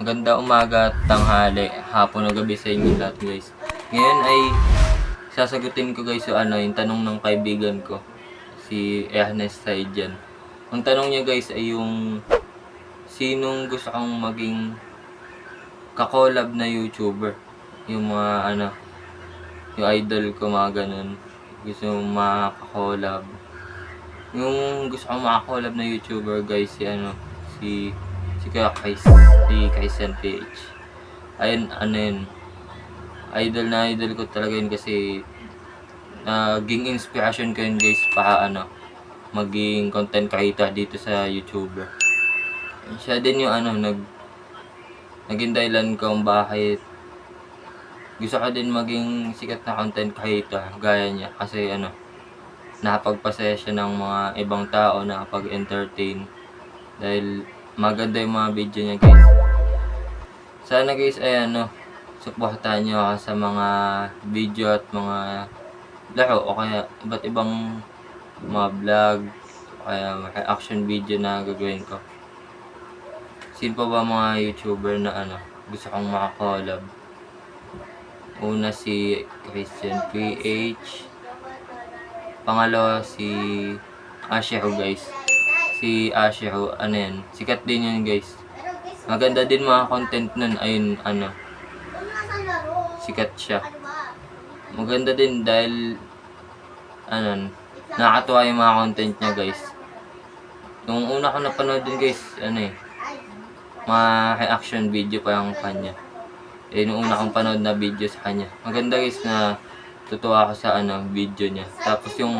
Maganda umaga at tanghali, hapon o gabi sa inyo lahat guys. Ngayon ay sasagutin ko guys yung tanong ng kaibigan ko, si Ernest Saidian. Ang tanong niya guys ay yung sinong gusto kong maging kakolab na YouTuber. Yung mga yung idol ko mga ganun. Gusto kong makakolab. Yung gusto kong makakolab na YouTuber guys si Kuya Kais, si Kaisan PH. Ayun, yun. Idol ko talaga yun kasi naging inspiration ko yun guys para maging content creator dito sa YouTuber. Siya din yung naging dahilan ko kung bakit gusto ko din maging sikat na content creator gaya niya kasi nakapagpasaya siya ng mga ibang tao, nakapag-entertain dahil maganda yung mga video niya guys. Sana guys ay suportahan niyo ako sa mga video at mga laro o kaya iba't ibang mga vlog o kaya reaction video na gagawin ko. Sino pa ba mga YouTuber na gusto kong makakolab? Una si Christian PH. Pangalawa si Asheho guys. Si Asheho, sikat din yun guys. Maganda din mga content nun, ayun, sikat siya. Maganda din dahil, nakakatuwa yung mga content niya guys. Nung una ko napanood din guys, mga reaction video pa yung kanya. Nung una kong panood na video sa kanya. Maganda guys na tutuwa ako sa video niya. Tapos yung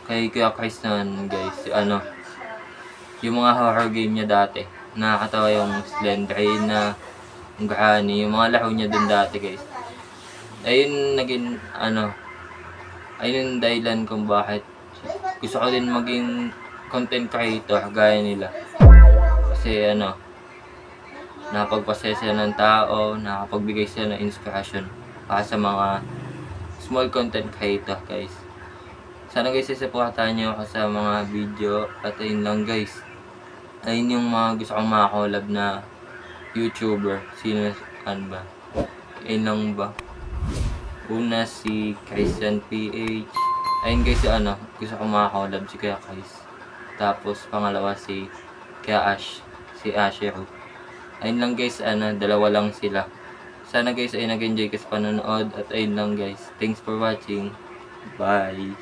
kay Kuya Chris naman guys, yung mga horror game niya dati. Nakakatawa yung Slender na Granny, yung mga laro niya dun dati guys. Ayun ayun yung dahilan kung bakit gusto ko din maging content creator gaya nila. Kasi nakapagpasaya sila ng tao, nakapagbigay sila ng inspiration para sa mga small content creator guys. Sana guys isuportahan niyo ako sa mga video at ayun lang guys. Ayun yung mga gusto kong makakolab na YouTuber. Sino ba? Ayun lang ba? Una si Christian PH. Ayun guys gusto kong makakolab si Kuya Kais. Tapos pangalawa si Kuya si Ashero. Ayun lang guys, dalawa lang sila. Sana guys ay nag-enjoy ka sa panonood at ayun lang guys. Thanks for watching. Bye!